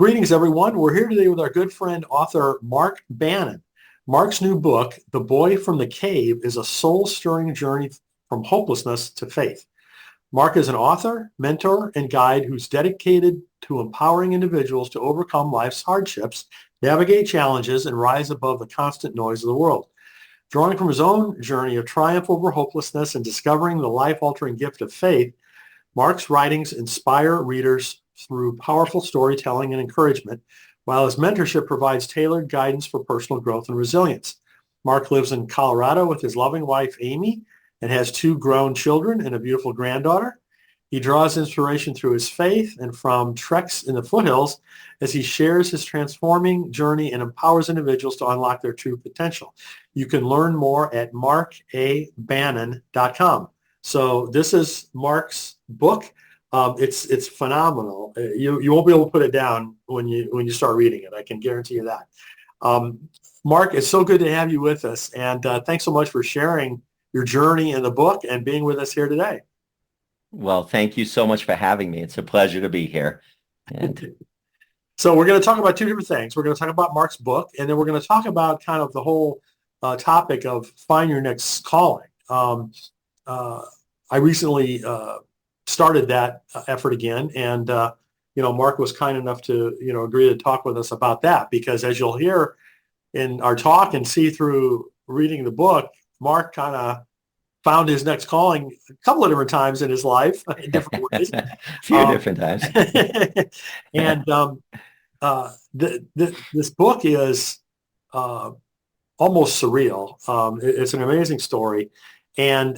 Greetings, everyone. We're here today with our good friend, author Mark Bannon. Mark's new book, The Boy from the Cave, is a soul-stirring journey from hopelessness to faith. Mark is an author, mentor, and guide who's dedicated to empowering individuals to overcome life's hardships, navigate challenges, and rise above the constant noise of the world. Drawing from his own journey of triumph over hopelessness and discovering the life-altering gift of faith, Mark's writings inspire readers through powerful storytelling and encouragement, while his mentorship provides tailored guidance for personal growth and resilience. Mark lives in Colorado with his loving wife, Amy, and has two grown children and a beautiful granddaughter. He draws inspiration through his faith and from treks in the foothills as he shares his transforming journey and empowers individuals to unlock their true potential. You can learn more at markabannon.com. So this is Mark's book. It's phenomenal. You won't be able to put it down when you start reading it. I can guarantee you that. Mark, it's so good to have you with us, and thanks so much for sharing your journey in the book and being with us here today. Well, thank you so much for having me. It's a pleasure to be here. And so we're going to talk about two different things. We're going to talk about Mark's book, and then we're going to talk about kind of the whole topic of find your next calling. I recently started that effort again, and Mark was kind enough to agree to talk with us about that, because as you'll hear in our talk and see through reading the book, Mark kind of found his next calling a couple of different times in his life in different ways. a few different times. And this book is almost surreal. It's an amazing story. And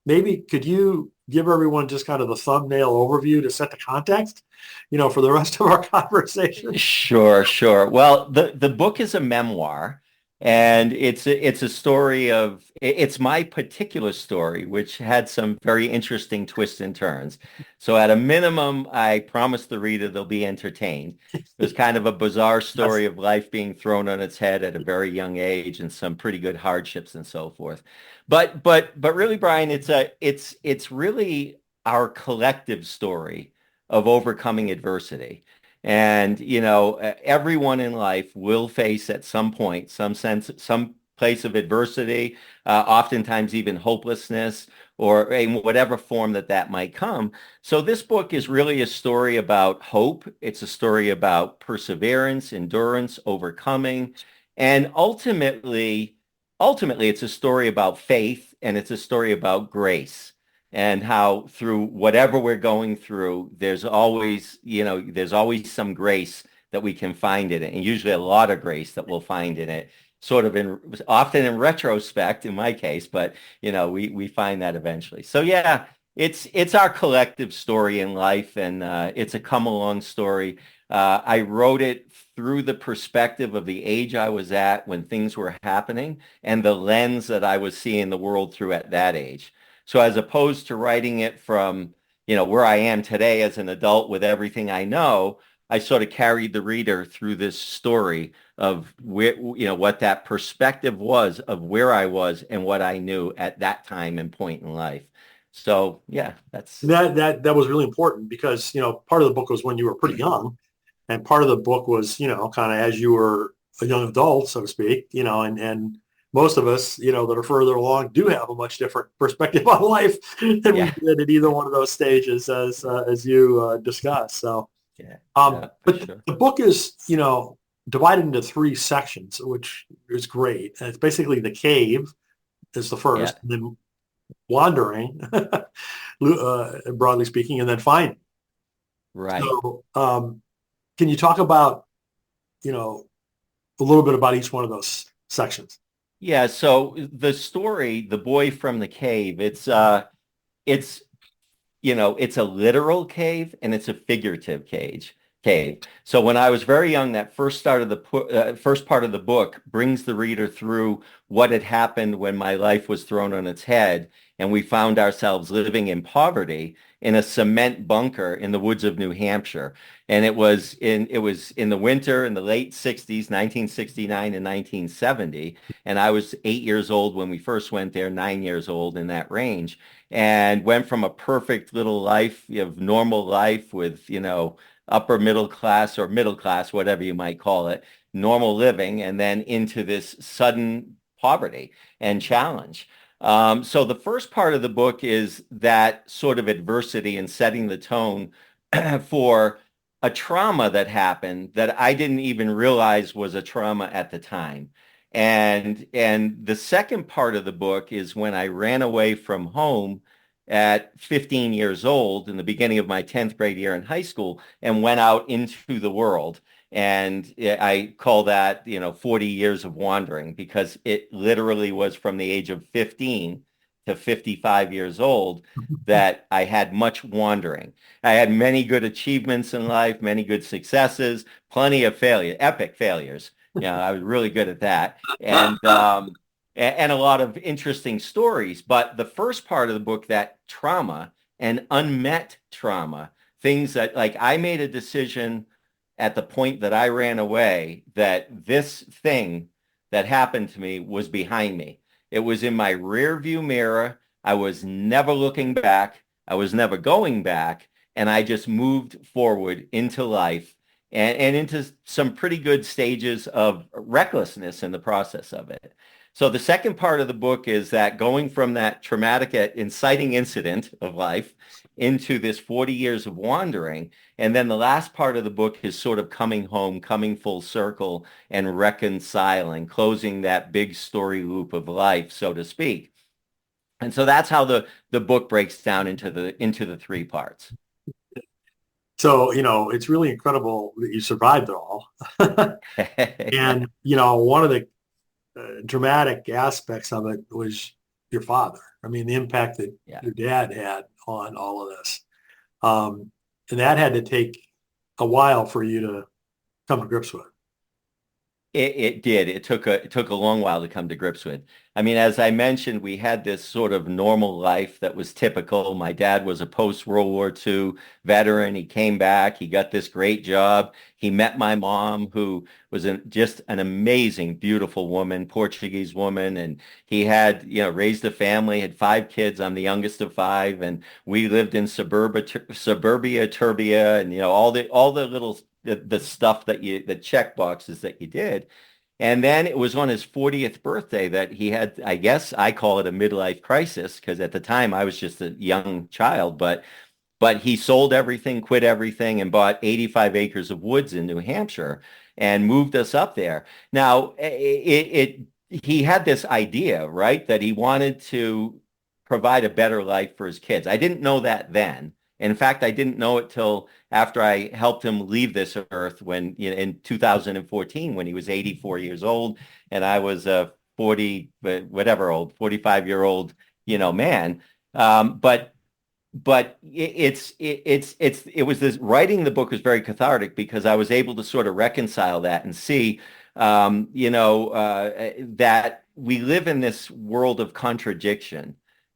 maybe could you give everyone just kind of the thumbnail overview to set the context, for the rest of our conversation? Sure. Well, the book is a memoir, and it's a story of, it's my particular story, which had some very interesting twists and turns. So at a minimum, I promise the reader they'll be entertained. It's kind of a bizarre story of life being thrown on its head at a very young age and some pretty good hardships and so forth. But really, Brian, it's really our collective story of overcoming adversity. And, everyone in life will face at some point some place of adversity, oftentimes even hopelessness, or in whatever form that might come. So this book is really a story about hope. It's a story about perseverance, endurance, overcoming, and ultimately, it's a story about faith, and it's a story about grace. And how through whatever we're going through, there's always some grace that we can find in it, and usually a lot of grace that we'll find in it, often in retrospect, in my case, but we find that eventually. So yeah, it's our collective story in life, and it's a come along story. I wrote it through the perspective of the age I was at when things were happening, and the lens that I was seeing the world through at that age. So as opposed to writing it from, where I am today as an adult with everything I know, I sort of carried the reader through this story of where, what that perspective was of where I was and what I knew at that time and point in life. So yeah, that was really important, because, part of the book was when you were pretty young, and part of the book was, kind of as you were a young adult, so to speak, and most of us, that are further along do have a much different perspective on life than we did at either one of those stages, as you discussed. So, but the book is, divided into three sections, which is great. And it's basically the cave is the first, and then wandering, broadly speaking, and then finding. Right. So, can you talk about, a little bit about each one of those sections? Yeah, so the story, The Boy from the Cave, it's it's a literal cave and it's a figurative cave. So when I was very young, that first part of the book brings the reader through what had happened when my life was thrown on its head and we found ourselves living in poverty in a cement bunker in the woods of New Hampshire. And it was in the winter in the late 60s, 1969 and 1970. And I was 8 years old when we first went there, 9 years old in that range, and went from a perfect little life of normal life with, upper middle class or middle class, whatever you might call it, normal living, and then into this sudden poverty and challenge. So the first part of the book is that sort of adversity and setting the tone for a trauma that happened that I didn't even realize was a trauma at the time. And the second part of the book is when I ran away from home at 15 years old in the beginning of my 10th grade year in high school and went out into the world. And I call that, 40 years of wandering because it literally was from the age of 15 to 55 years old that I had much wandering. I had many good achievements in life, many good successes, plenty of failure, epic failures. I was really good at that. And a lot of interesting stories. But the first part of the book, that trauma and unmet trauma, things that like I made a decision at the point that I ran away that this thing that happened to me was behind me. It was in my rear view mirror. I was never looking back. I was never going back. And I just moved forward into life and into some pretty good stages of recklessness in the process of it. So the second part of the book is that going from that traumatic, inciting incident of life into this 40 years of wandering. And then the last part of the book is sort of coming home, coming full circle and reconciling, closing that big story loop of life, so to speak. And so that's how the book breaks down into the three parts. So, it's really incredible that you survived it all. And, one of the dramatic aspects of it was your father. I mean, the impact that Yeah. your dad had on all of this. And that had to take a while for you to come to grips with. It did. It took a long while to come to grips with. I mean, as I mentioned, we had this sort of normal life that was typical. My dad was a post-World War II veteran. He came back. He got this great job. He met my mom, who was just an amazing, beautiful woman, Portuguese woman, and he had, raised a family, had 5 kids. I'm the youngest of 5, and we lived in suburbia, turbia, and all the little the stuff the check boxes that you did. And then it was on his 40th birthday that he had, I guess I call it a midlife crisis, because at the time I was just a young child, but he sold everything, quit everything, and bought 85 acres of woods in New Hampshire and moved us up there. Now, he had this idea, right, that he wanted to provide a better life for his kids. I didn't know that then. In fact, I didn't know it till after I helped him leave this earth when, in 2014, when he was 84 years old, and I was a 40, whatever old, 45-year-old, man. But it was this writing the book was very cathartic because I was able to sort of reconcile that and see, that we live in this world of contradiction.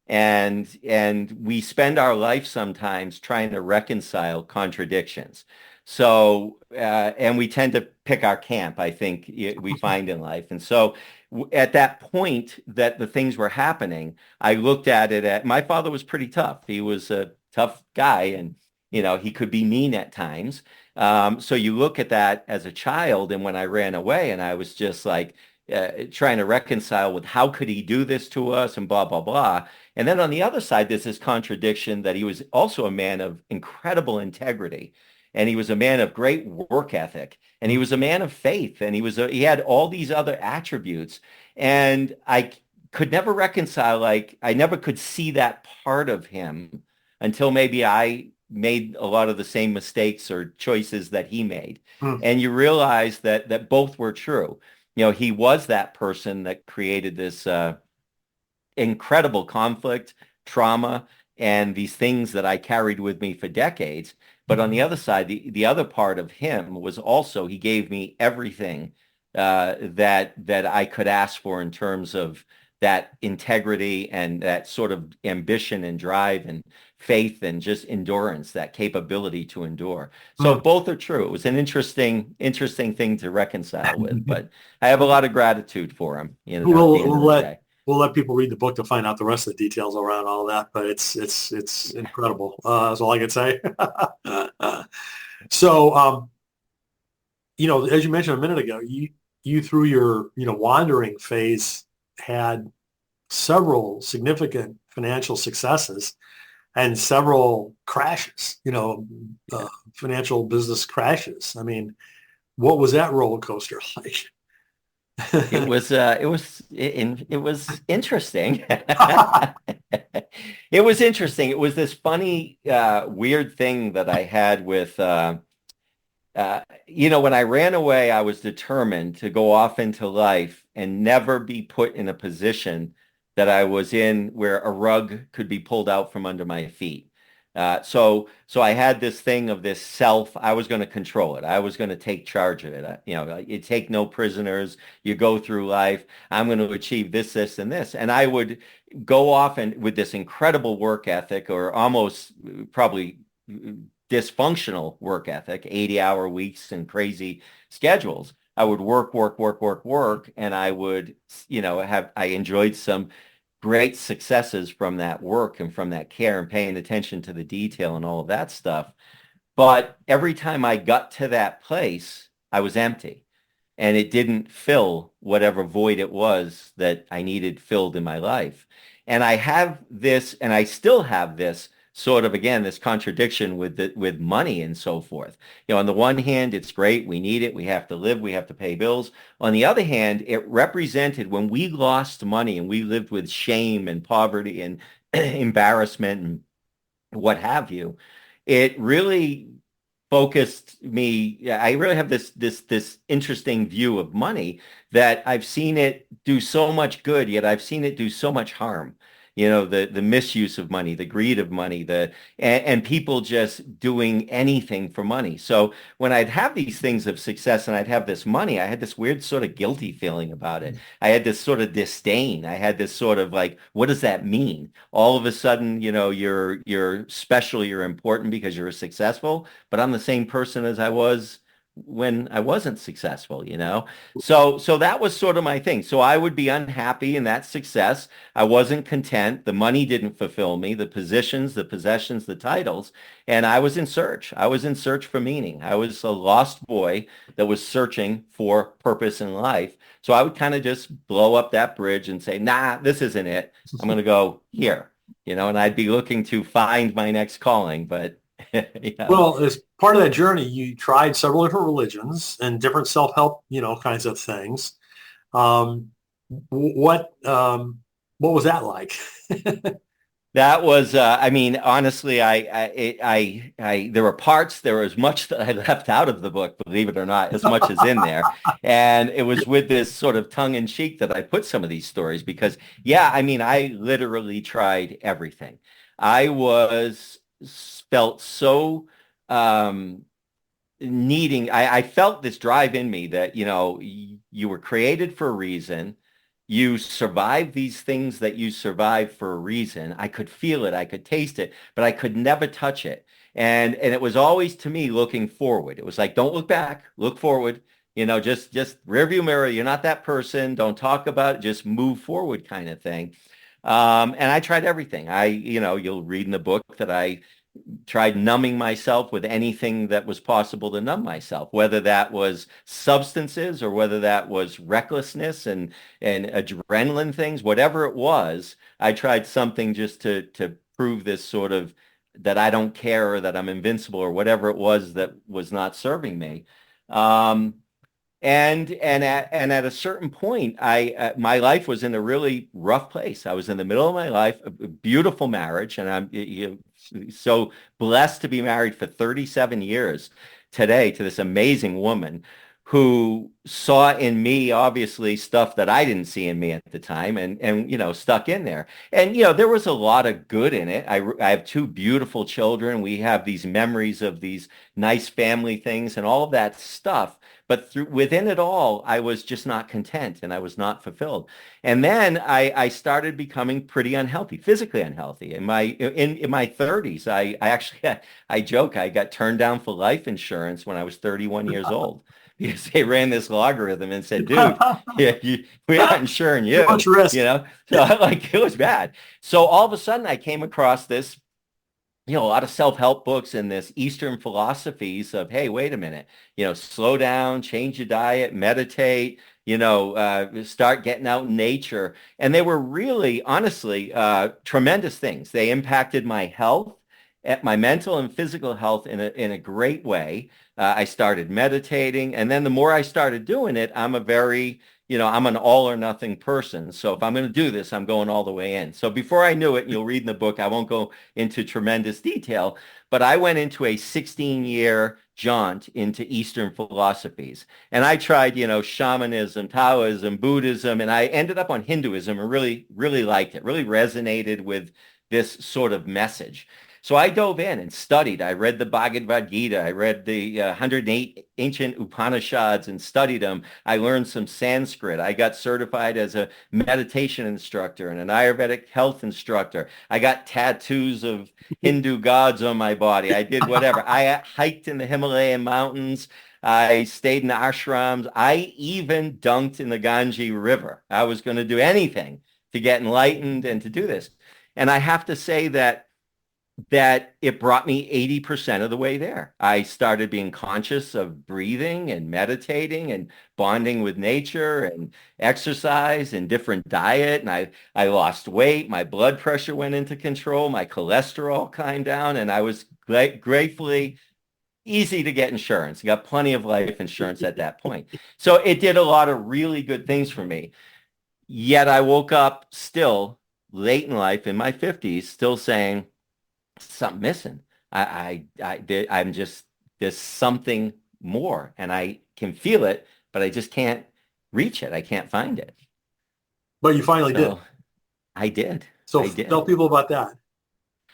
And we spend our life sometimes trying to reconcile contradictions. So, and we tend to pick our camp, I think we find in life. And so at that point that the things were happening, I looked at my father was pretty tough. He was a tough guy and, he could be mean at times. So you look at that as a child. And when I ran away and I was just like, trying to reconcile with how could he do this to us and blah, blah, blah. And then on the other side, there's this contradiction that he was also a man of incredible integrity. And he was a man of great work ethic. And he was a man of faith. And he had all these other attributes. And I could never reconcile, like, I never could see that part of him until maybe I made a lot of the same mistakes or choices that he made. Hmm. And you realize that both were true. He was that person that created this incredible conflict, trauma, and these things that I carried with me for decades. But on the other side, the other part of him was also he gave me everything that I could ask for in terms of that integrity and that sort of ambition and drive and faith and just endurance, that capability to endure. So Mm. both are true. It was an interesting thing to reconcile with, but I have a lot of gratitude for him, at the We'll, end of we'll the let day. we'll let people read the book to find out the rest of the details around all that. But it's incredible. That's all I can say. So, as you mentioned a minute ago, you through your wandering phase had several significant financial successes and several crashes. Financial business crashes. I mean, what was that roller coaster like? It was interesting. It was interesting. It was this funny, weird thing that I had with, when I ran away, I was determined to go off into life and never be put in a position that I was in where a rug could be pulled out from under my feet. So I had this thing of this self. I was going to control it. I was going to take charge of it. You take no prisoners. You go through life. I'm going to achieve this, this, and this. And I would go off and with this incredible work ethic, or almost probably dysfunctional work ethic, 80-hour weeks and crazy schedules. I would work, work, work, work, work, and I would, I enjoyed some great successes from that work and from that care and paying attention to the detail and all of that stuff. But every time I got to that place, I was empty and it didn't fill whatever void it was that I needed filled in my life. And I have this, and I still have this sort of, again, this contradiction with money and so forth. On the one hand, it's great. We need it. We have to live. We have to pay bills. On the other hand, it represented when we lost money and we lived with shame and poverty and embarrassment and what have you, it really focused me. I really have this interesting view of money that I've seen it do so much good, yet I've seen it do so much harm. The misuse of money, the greed of money, and people just doing anything for money. So when I'd have these things of success and I'd have this money, I had this weird sort of guilty feeling about it. I had this sort of disdain. I had this sort of like, what does that mean? All of a sudden, you're special, you're important because you're successful, but I'm the same person as I was when I wasn't successful. So that was sort of my thing. So I would be unhappy in that success. I wasn't content. The money didn't fulfill me, the positions, the possessions, the titles, and I was in search. I was in search for meaning. I was a lost boy that was searching for purpose in life. So I would kind of just blow up that bridge and say, nah, this isn't it. I'm going to go here, and I'd be looking to find my next calling, but yeah. Well, as part of that journey, you tried several different religions and different self-help, kinds of things. Um, what was that like? That was, I mean, honestly, there were parts, there was much that I left out of the book, believe it or not, as much as in there. And it was with this sort of tongue in cheek that I put some of these stories because, yeah, I mean, I literally tried everything. I was felt so, um, I felt this drive in me that, you were created for a reason. You survive these things that you survive for a reason. I could feel it, I could taste it, but I could never touch it. And it was always to me looking forward. It was like, don't look back, look forward. Just rear view mirror. You're not that person. Don't talk about it. Just move forward, kind of thing. And I tried everything. You'll read in the book that I tried numbing myself with anything that was possible to numb myself, whether that was substances or whether that was recklessness and adrenaline things, whatever it was, I tried something just to prove this sort of that I don't care or that I'm invincible or whatever it was that was not serving me. Um, and at a certain point, my life was in a really rough place. I was in the middle of my life, a beautiful marriage, and so blessed to be married for 37 years today to this amazing woman who saw in me obviously stuff that I didn't see in me at the time and stuck in there. And there was a lot of good in it. I have two beautiful children. We have these memories of these nice family things and all of that stuff. But within it all, I was just not content and I was not fulfilled. And then I started becoming pretty unhealthy, physically unhealthy. In my 30s, I actually I joke I got turned down for life insurance when I was 31 years old because they ran this logarithm and said, dude, yeah, we're not insuring Too much you, risk. you know? So like it was bad. So all of a sudden I came across this, a lot of self-help books and this Eastern philosophies of, hey, wait a minute, slow down, change your diet, meditate, start getting out in nature. And they were really, honestly, tremendous things. They impacted my health, my mental and physical health in a great way. I started meditating, and then the more I started doing it, I'm an all or nothing person. So if I'm going to do this, I'm going all the way in. So before I knew it, and you'll read in the book, I won't go into tremendous detail, but I went into a 16-year jaunt into Eastern philosophies. And I tried, shamanism, Taoism, Buddhism, and I ended up on Hinduism and really, really liked it, really resonated with this sort of message. So I dove in and studied. I read the Bhagavad Gita. I read the 108 ancient Upanishads and studied them. I learned some Sanskrit. I got certified as a meditation instructor and an Ayurvedic health instructor. I got tattoos of Hindu gods on my body. I did whatever. I hiked in the Himalayan mountains. I stayed in ashrams. I even dunked in the Ganges River. I was going to do anything to get enlightened and to do this. And I have to say that it brought me 80% of the way there. I started being conscious of breathing and meditating and bonding with nature and exercise and different diet. And I lost weight. My blood pressure went into control. My cholesterol climbed down. And I was gratefully easy to get insurance. I got plenty of life insurance at that point. So it did a lot of really good things for me. Yet I woke up still late in life in my 50s, still saying, something missing. I'm just, there's something more and I can feel it, but I just can't reach it. I can't find it. But you finally did. So I did. So I tell did. people about that.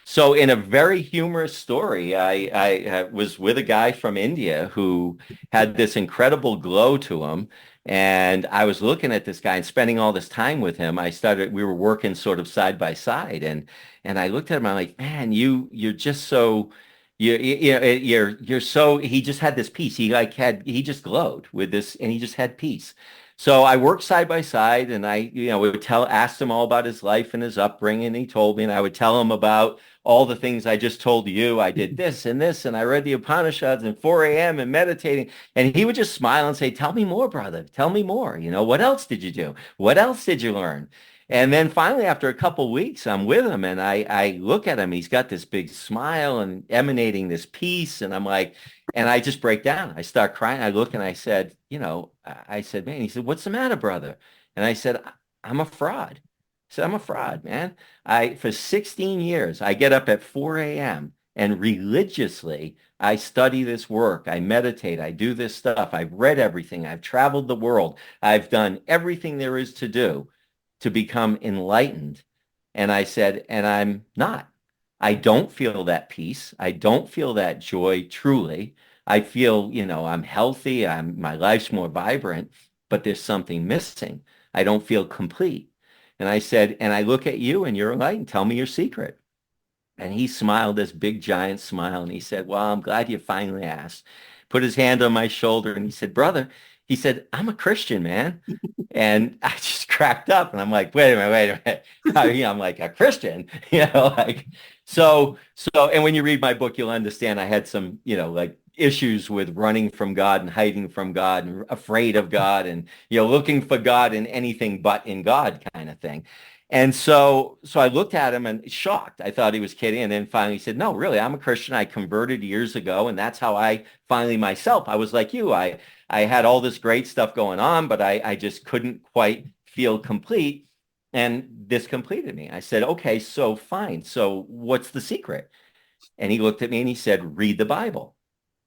So in a very humorous story, I was with a guy from India who had this incredible glow to him. And I was looking at this guy and spending all this time with him. We were working sort of side by side. And I looked at him, I'm like, man, you're just so, you're so, he just had this peace. He just glowed with this and he just had peace. So I worked side by side and asked him all about his life and his upbringing. And he told me, and I would tell him about all the things I just told you. I did this and this, and I read the Upanishads at 4 a.m. and meditating. And he would just smile and say, tell me more, brother. Tell me more. What else did you do? What else did you learn? And then finally, after a couple weeks, I'm with him and I look at him. He's got this big smile and emanating this peace. And I'm like, and I just break down. I start crying. I look and I said, man, he said, what's the matter, brother? And I said, I'm a fraud. I said, I'm a fraud, man. For 16 years, I get up at 4 a.m. and religiously I study this work. I meditate. I do this stuff. I've read everything. I've traveled the world. I've done everything there is to do to become enlightened. And I said, and I'm not. I don't feel that peace. I don't feel that joy truly. I feel, I'm healthy. My life's more vibrant, but there's something missing. I don't feel complete. And I said, and I look at you and you're enlightened. Tell me your secret. And he smiled this big giant smile and he said, well, I'm glad you finally asked. Put his hand on my shoulder and he said, brother, he said, I'm a Christian, man. And I just cracked up and I'm like, wait a minute. I'm like a Christian, and when you read my book, you'll understand I had some, like issues with running from God and hiding from God and afraid of God and, looking for God in anything but in God kind of thing. And so I looked at him and shocked. I thought he was kidding. And then finally he said, no, really, I'm a Christian. I converted years ago. And that's how I finally myself, I was like you. I had all this great stuff going on, but I just couldn't quite feel complete. And this completed me. I said, okay, so fine. So what's the secret? And he looked at me and he said, read the Bible.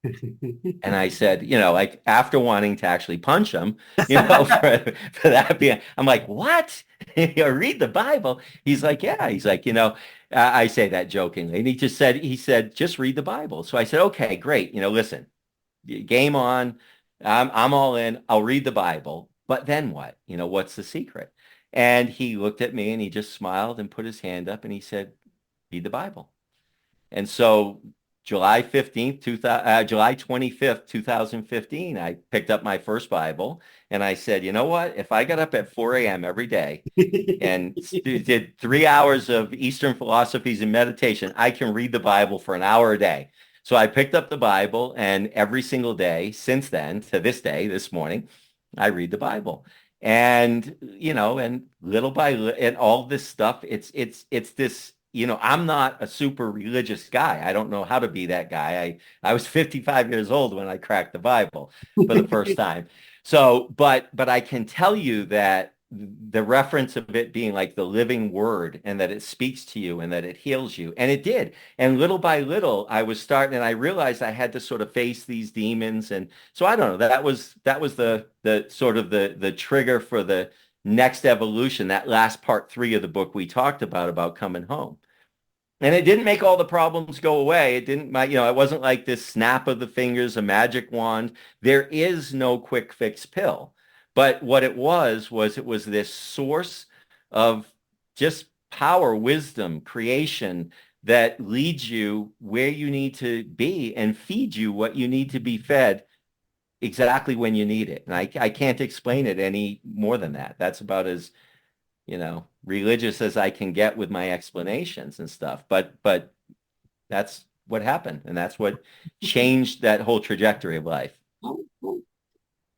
And I said, like after wanting to actually punch him, for that being, I'm like, what? Read the Bible. He's like, yeah. He's like, I say that jokingly. And he said, just read the Bible. So I said, okay, great. Listen, game on. I'm all in. I'll read the Bible. But then what? What's the secret? And he looked at me and he just smiled and put his hand up and he said, read the Bible. And so July 25th, 2015, I picked up my first Bible and I said, you know what? If I got up at 4 a.m. every day and did 3 hours of Eastern philosophies and meditation, I can read the Bible for an hour a day. So I picked up the Bible and every single day since then to this day, this morning, I read the Bible. And, and little by little, and all this stuff, it's this, I'm not a super religious guy. I don't know how to be that guy. I was 55 years old when I cracked the Bible for the first time. So, but I can tell you that the reference of it being like the living word and that it speaks to you and that it heals you. And it did. And little by little, I was starting and I realized I had to sort of face these demons. And so I don't know, that was the sort of the trigger for the next evolution, that last part 3 of the book we talked about coming home. And it didn't make all the problems go away. It didn't, it wasn't like this snap of the fingers, a magic wand. There is no quick fix pill. But what it was this source of just power, wisdom, creation that leads you where you need to be and feeds you what you need to be fed exactly when you need it. And I can't explain it any more than that. That's about as religious as I can get with my explanations and stuff. But that's what happened, and that's what changed that whole trajectory of life.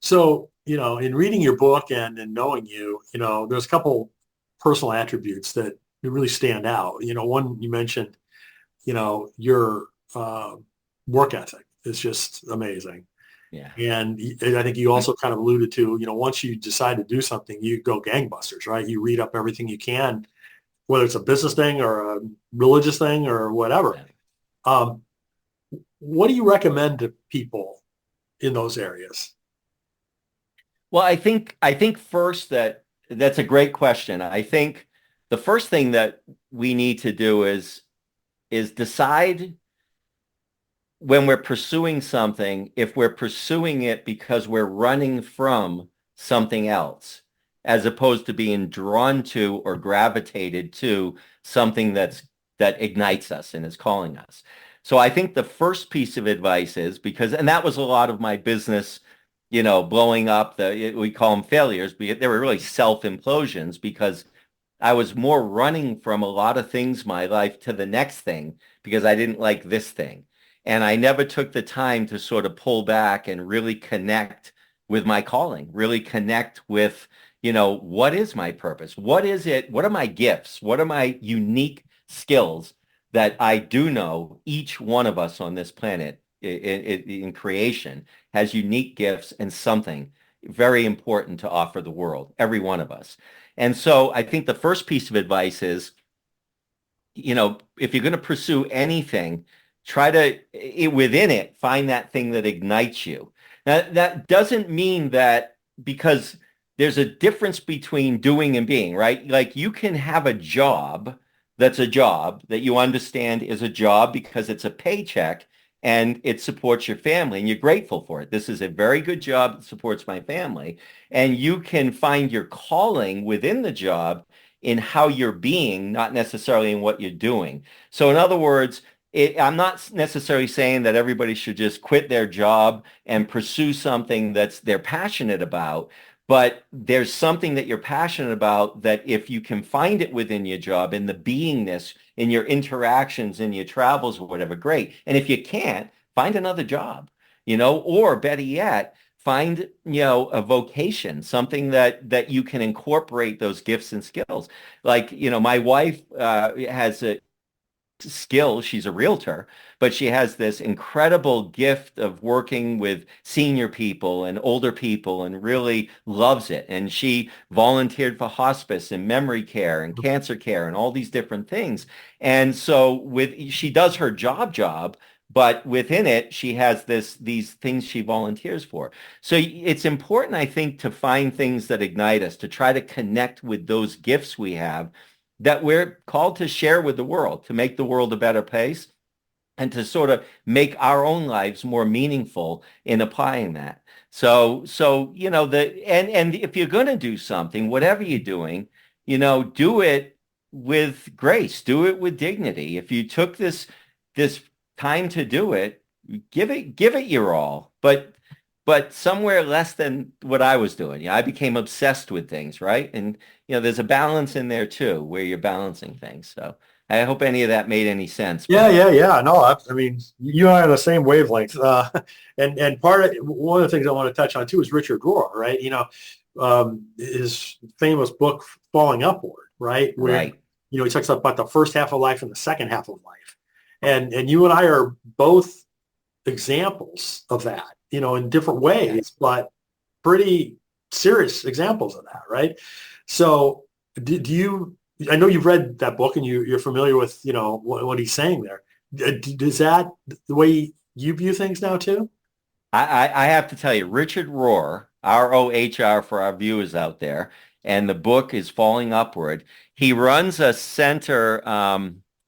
So, in reading your book and in knowing you, there's a couple personal attributes that really stand out. One you mentioned, your work ethic is just amazing. Yeah. And I think you also kind of alluded to, once you decide to do something, you go gangbusters, right? You read up everything you can, whether it's a business thing or a religious thing or whatever. Yeah. Um, what do you recommend to people in those areas? Well, I think first that's a great question. I think the first thing that we need to do is decide when we're pursuing something, if we're pursuing it because we're running from something else, as opposed to being drawn to or gravitated to something that ignites us and is calling us. So I think the first piece of advice is and that was a lot of my business, blowing up we call them failures, but they were really self-implosions because I was more running from a lot of things in my life to the next thing because I didn't like this thing. And I never took the time to sort of pull back and really connect with my calling, really connect with, what is my purpose? What is it? What are my gifts? What are my unique skills that I do know each one of us on this planet in creation has unique gifts and something very important to offer the world, every one of us. And so I think the first piece of advice is, if you're going to pursue anything, try to, within it, find that thing that ignites you. Now, that doesn't mean that because there's a difference between doing and being, right? Like you can have a job that's a job that you understand is a job because it's a paycheck and it supports your family and you're grateful for it. This is a very good job that supports my family. And you can find your calling within the job in how you're being, not necessarily in what you're doing. So in other words, I'm not necessarily saying that everybody should just quit their job and pursue something they're passionate about, but there's something that you're passionate about that if you can find it within your job, in the beingness, in your interactions, in your travels or whatever, great. And if you can't, find another job, or better yet, find, a vocation, something that you can incorporate those gifts and skills. Like, my wife has a skill. She's a realtor, but she has this incredible gift of working with senior people and older people and really loves it. And she volunteered for hospice and memory care and cancer care and all these different things. And so she does her job, but within it, she has these things she volunteers for. So it's important, I think, to find things that ignite us, to try to connect with those gifts we have that we're called to share with the world, to make the world a better place and to sort of make our own lives more meaningful in applying that. So and if you're going to do something, whatever you're doing, do it with grace, do it with dignity. If you took this time to do it, give it your all, but somewhere less than what I was doing. I became obsessed with things, right? And there's a balance in there too, where you're balancing things. So I hope any of that made any sense, Yeah, but yeah, yeah. No, I mean, you and I are on the same wavelength. And part of one of the things I want to touch on too is Richard Rohr, right? His famous book Falling Upward, right? Where right. he talks about the first half of life and the second half of life, and you and I are both examples of that, in different Yeah. ways, but pretty serious examples of that, right? So, do you? I know you've read that book and you're familiar with what he's saying there. Is that the way you view things now too? I have to tell you, Richard Rohr, Rohr for our viewers out there, and the book is Falling Upward. He runs a center,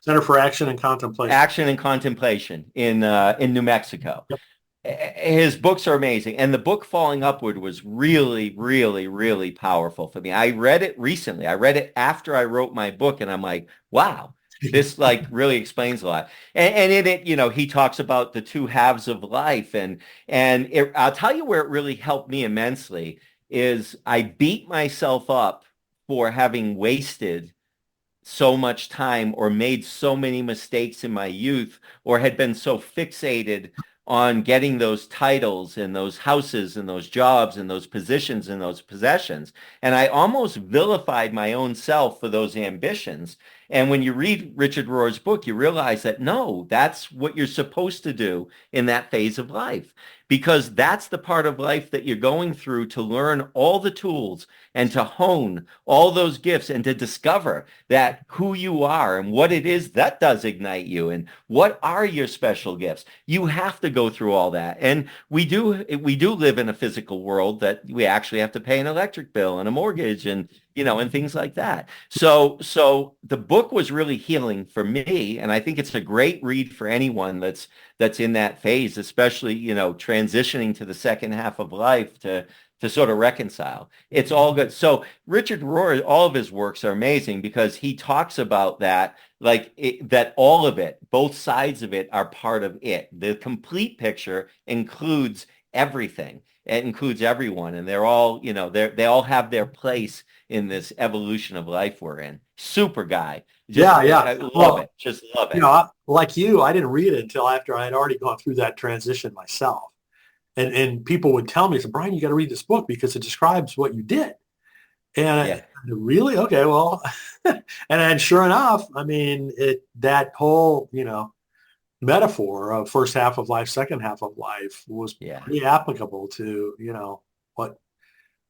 Center for Action and Contemplation. Action and Contemplation in New Mexico. Yep. His books are amazing. And the book Falling Upward was really, really, really powerful for me. I read it recently. I read it after I wrote my book, and I'm like, wow, this like really explains a lot. And in it, he talks about the two halves of life. And I'll tell you where it really helped me immensely is I beat myself up for having wasted so much time or made so many mistakes in my youth or had been so fixated on getting those titles and those houses and those jobs and those positions and those possessions. And I almost vilified my own self for those ambitions. And when you read Richard Rohr's book, you realize that no, that's what you're supposed to do in that phase of life, because that's the part of life that you're going through to learn all the tools and to hone all those gifts and to discover that who you are and what it is that does ignite you and what are your special gifts. You have to go through all that. And we do live in a physical world that we actually have to pay an electric bill and a mortgage and things like that. So the book was really healing for me, and I think it's a great read for anyone that's in that phase, especially, transitioning to the second half of life to sort of reconcile. It's all good. So Richard Rohr, all of his works are amazing because he talks about that, that all of it, both sides of it are part of it. The complete picture includes everything. It includes everyone, and they're all, they all have their place in this evolution of life we're in. Super guy. Just Yeah, yeah. I love Well, it. Just love it. like you, I didn't read it until after I had already gone through that transition myself. And people would tell me, "So Brian, you got to read this book because it describes what you did." And Yeah. really, okay, well, and sure enough, I mean, that whole metaphor of first half of life, second half of life was Yeah. pretty applicable to what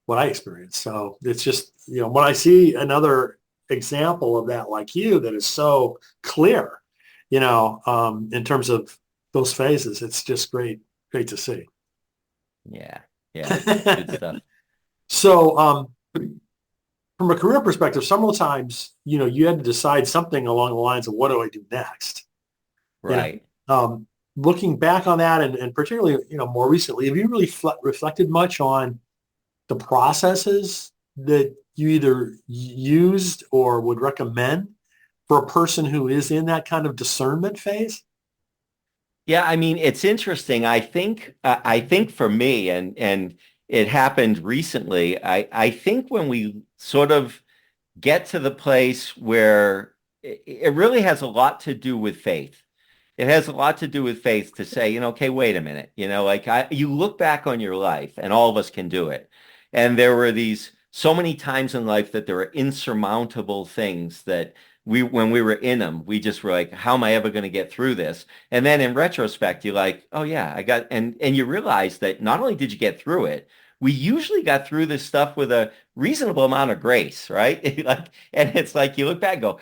what I experienced. So it's just when I see another example of that like you that is so clear, in terms of those phases, it's just great to see. Yeah. Yeah. Good stuff. So, from a career perspective, several times, you had to decide something along the lines of what do I do next? You know, Right. looking back on that and particularly, more recently, have you really reflected much on the processes that you either used or would recommend for a person who is in that kind of discernment phase? Yeah, I mean, it's interesting. I think for me, and it happened recently. I think when we sort of get to the place where it really has a lot to do with faith. It has a lot to do with faith to say, okay, wait a minute. You look back on your life, and all of us can do it. And there were these so many times in life that there were insurmountable things that when we were in them, we just were like, how am I ever going to get through this? And then in retrospect, you're like, oh yeah, and you realize that not only did you get through it, we usually got through this stuff with a reasonable amount of grace, right? Like, and it's like you look back and go,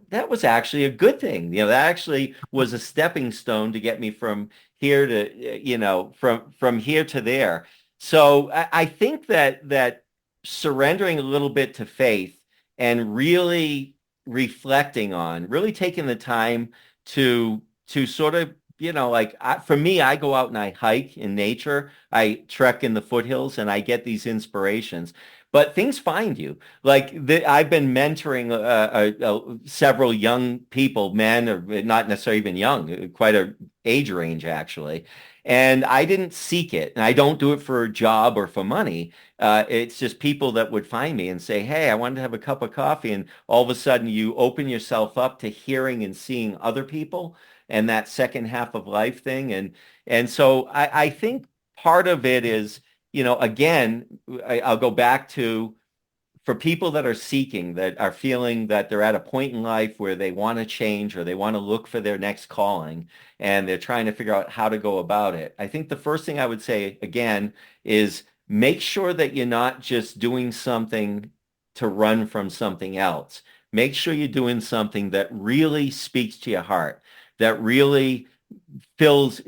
that was actually a good thing. That actually was a stepping stone to get me from here to, from here to there. So I think that surrendering a little bit to faith and really reflecting on, really taking the time to sort of, like for me, I go out and I hike in nature. I trek in the foothills and I get these inspirations. But things find you. I've been mentoring several young people, men, or not necessarily even young, quite a age range actually. And I didn't seek it, and I don't do it for a job or for money. It's just people that would find me and say, "Hey, I wanted to have a cup of coffee," and all of a sudden you open yourself up to hearing and seeing other people and that second half of life thing. And so I think part of it is, again, I'll go back to for people that are seeking, that are feeling that they're at a point in life where they want to change or they want to look for their next calling and they're trying to figure out how to go about it. I think the first thing I would say again is make sure that you're not just doing something to run from something else. Make sure you're doing something that really speaks to your heart, that really feels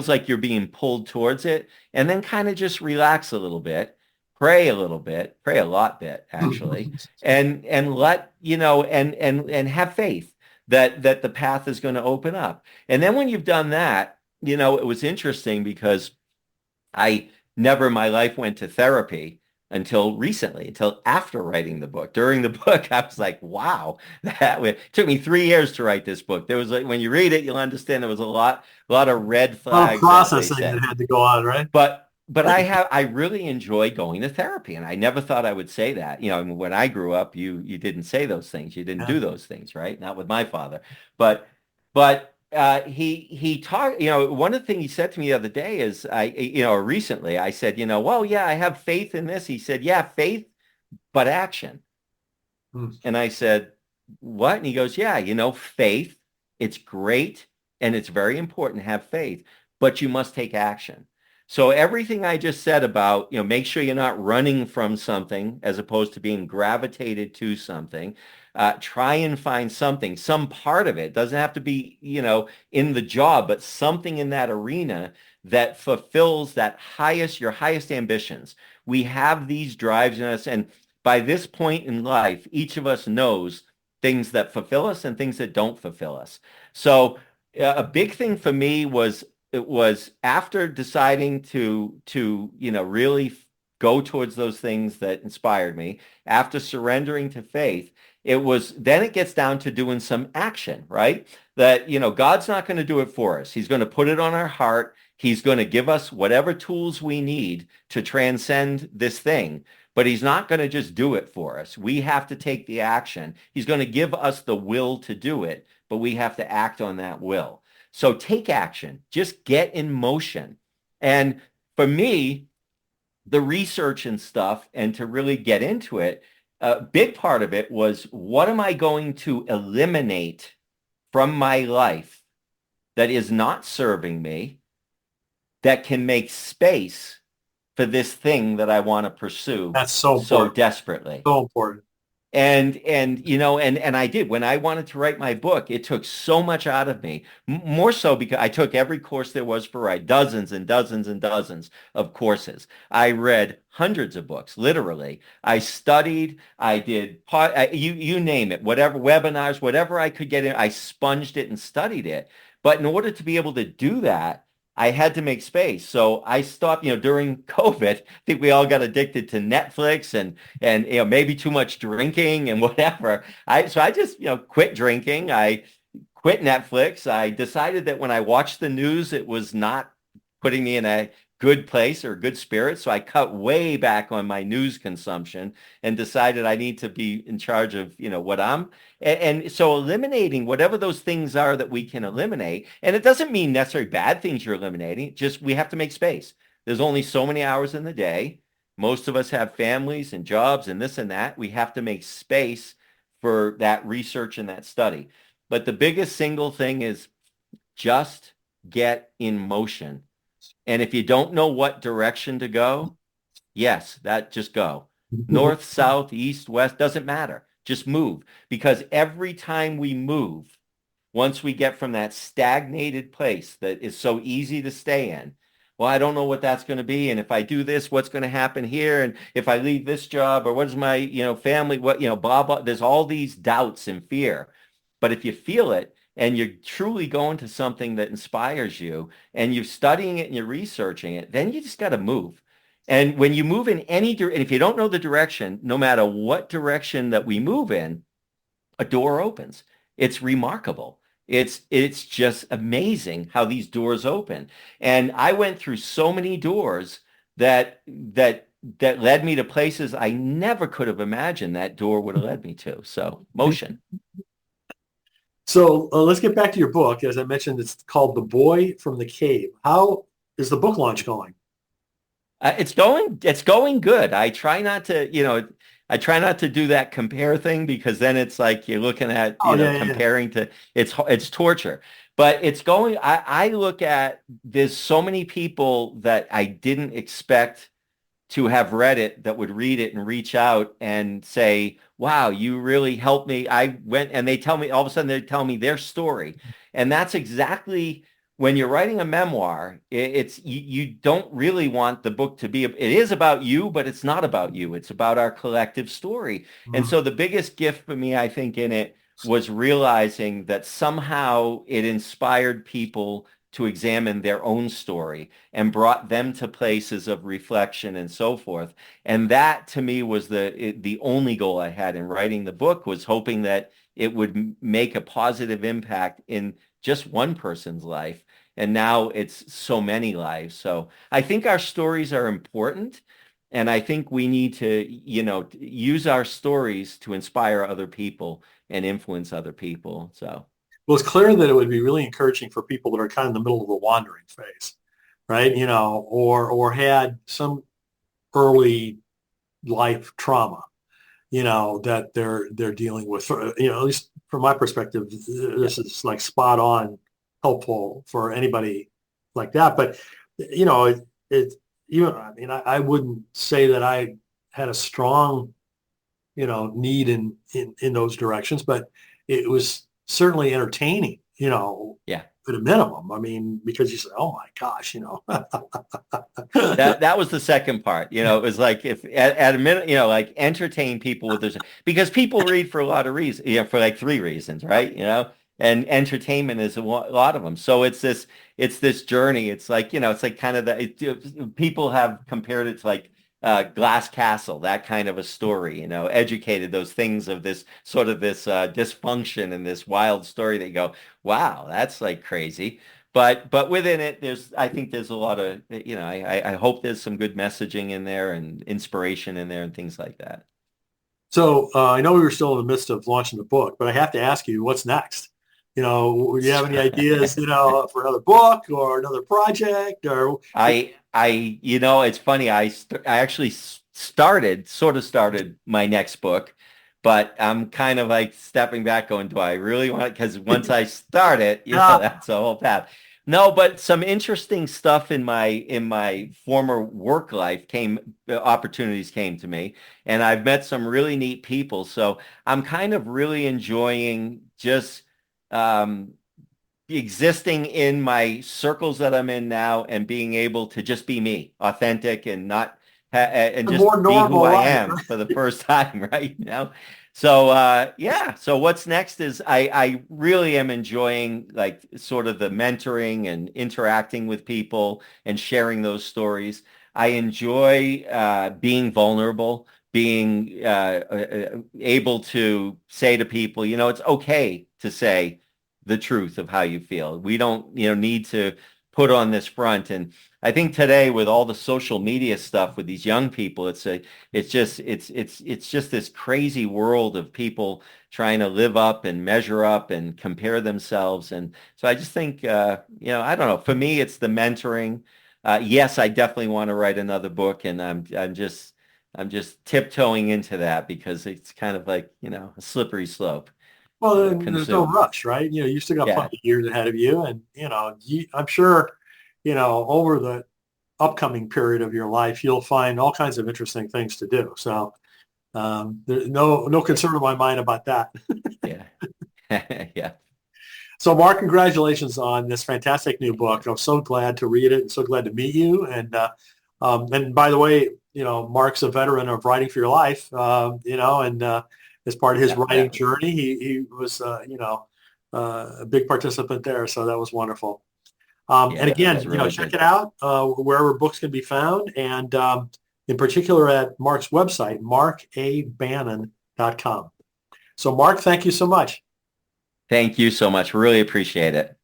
like you're being pulled towards it, and then kind of just relax a little bit, pray a little bit, pray a lot bit actually, and let and have faith that the path is going to open up. And then when you've done that, it was interesting because I never in my life went to therapy until recently, until after writing the book. During the book, I was like, wow, it took me 3 years to write this book. There was like, when you read it, you'll understand there was a lot of red A lot of flags, as they processing say. that had to go on, right? But I really enjoy going to therapy, and I never thought I would say that. I mean, when I grew up, you didn't say those things. You didn't Yeah. do those things, right? Not with my father. But he talked. One of the things he said to me the other day is recently I said, well, yeah, I have faith in this. He said, yeah, faith, but action. Hmm. And I said, what? And he goes, yeah, faith, it's great and it's very important to have faith, but you must take action. So everything I just said about, make sure you're not running from something as opposed to being gravitated to something. Try and find something, some part of it. Doesn't have to be, in the job, but something in that arena that fulfills your highest ambitions. We have these drives in us, and by this point in life, each of us knows things that fulfill us and things that don't fulfill us. So a big thing for me was it was after deciding to really go towards those things that inspired me, after surrendering to faith, it gets down to doing some action, right? That, God's not going to do it for us. He's going to put it on our heart. He's going to give us whatever tools we need to transcend this thing. But he's not going to just do it for us. We have to take the action. He's going to give us the will to do it, but we have to act on that will. So take action. Just get in motion. And for me, the research and stuff and to really get into it, a big part of it was what am I going to eliminate from my life that is not serving me, that can make space for this thing that I want to pursue That's so so important. desperately. So important. And I did when I wanted to write my book, it took so much out of me. More so because I took every course there was for write, dozens and dozens and dozens of courses. I read hundreds of books, literally. I studied, I did you name it, whatever webinars, whatever I could get in, I sponged it and studied it. But in order to be able to do that, I had to make space. So I stopped, during COVID, I think we all got addicted to Netflix and maybe too much drinking and whatever. I just quit drinking. I quit Netflix. I decided that when I watched the news, it was not putting me in a good place or good spirit. So I cut way back on my news consumption and decided I need to be in charge of, what and so eliminating whatever those things are that we can eliminate. And it doesn't mean necessarily bad things you're eliminating. Just we have to make space. There's only so many hours in the day. Most of us have families and jobs and this and that. We have to make space for that research and that study. But the biggest single thing is just get in motion. And if you don't know what direction to go, Yes, that just go. North, south, east, west, doesn't matter. Just move. Because every time we move, once we get from that stagnated place that is so easy to stay in, well, I don't know what that's going to be. And if I do this, what's going to happen here? And if I leave this job, or what is my, family, what, blah, blah. There's all these doubts and fear. But if you feel it and you're truly going to something that inspires you and you're studying it and you're researching it, then you just got to move. And when you move in any direction, if you don't know the direction, no matter what direction that we move in, a door opens. It's remarkable. It's just amazing how these doors open. And I went through so many doors that led me to places I never could have imagined that door would have led me to. So motion. So let's get back to your book. As I mentioned, it's called The Boy from the Cave. How is the book launch going? It's going good. I try not to do that compare thing because then it's like you're looking at, Oh, yeah, yeah, yeah. comparing to it's torture. But it's going, I look at there's so many people that I didn't expect to have read it that would read it and reach out and say, wow, you really helped me. I went and they tell me all of a sudden they tell me their story. And that's exactly when you're writing a memoir, it's you don't really want the book to be, it is about you, but it's not about you. It's about our collective story. And Mhm. so the biggest gift for me, I think, in it was realizing that somehow it inspired people to examine their own story and brought them to places of reflection and so forth. And that to me was the only goal I had in writing the book, was hoping that it would make a positive impact in just one person's life. And now it's so many lives. So I think our stories are important. And I think we need to, use our stories to inspire other people and influence other people. So Well, it's clear that it would be really encouraging for people that are kind of in the middle of the wandering phase, right? Or had some early life trauma, that they're dealing with. At least from my perspective, yeah. this is like spot on helpful for anybody like that. But you know, it I mean, I wouldn't say that I had a strong, need in those directions, but it was certainly entertaining, Yeah. at a minimum. I mean, because you say, oh my gosh, That was the second part. It was like if at a minute, like entertain people with this because people read for a lot of reasons, for like three reasons, right? And entertainment is lot of them. So it's this journey. It's like, it's like kind of people have compared it to like Glass Castle, that kind of a story, educated those things of this sort of this dysfunction and this wild story that you go, wow, that's like crazy. But within it, I think there's a lot of, I hope there's some good messaging in there and inspiration in there and things like that. So I know we were still in the midst of launching the book, but I have to ask you, what's next? Do you have any ideas, for another book or another project or? It's funny. I actually sort of started my next book, but I'm kind of like stepping back going, do I really want it? Because once I start it, Yeah. that's a whole path. No, but some interesting stuff in my former work life opportunities came to me, and I've met some really neat people. So I'm kind of really enjoying just um, existing in my circles that I'm in now and being able to just be me, authentic and not and A just more be who normal I life, am right? for the first time, right? So yeah. So what's next is I really am enjoying like sort of the mentoring and interacting with people and sharing those stories. I enjoy being vulnerable, being able to say to people, it's okay to say the truth of how you feel. We don't, need to put on this front. And I think today with all the social media stuff with these young people, it's just this crazy world of people trying to live up and measure up and compare themselves. And so I just think, I don't know. For me, it's the mentoring. Yes, I definitely want to write another book, and I'm just tiptoeing into that because it's kind of like, a slippery slope Well, to then there's no consume. rush, right? You still got Yeah. plenty of years ahead of you, and I'm sure, over the upcoming period of your life, you'll find all kinds of interesting things to do. So there's no concern in my mind about that. Yeah. Yeah. So, Mark, congratulations on this fantastic new Thank you. book. I'm so glad to read it and so glad to meet you. And by the way, Mark's a veteran of Writing for Your Life, and as part of his Yeah. Yeah. writing journey, he was, a big participant there. So that was wonderful. And Yeah. That again, was really check good. it out wherever books can be found. And in particular at Mark's website, markabannon.com. So, Mark, thank you so much. Thank you so much. Really appreciate it.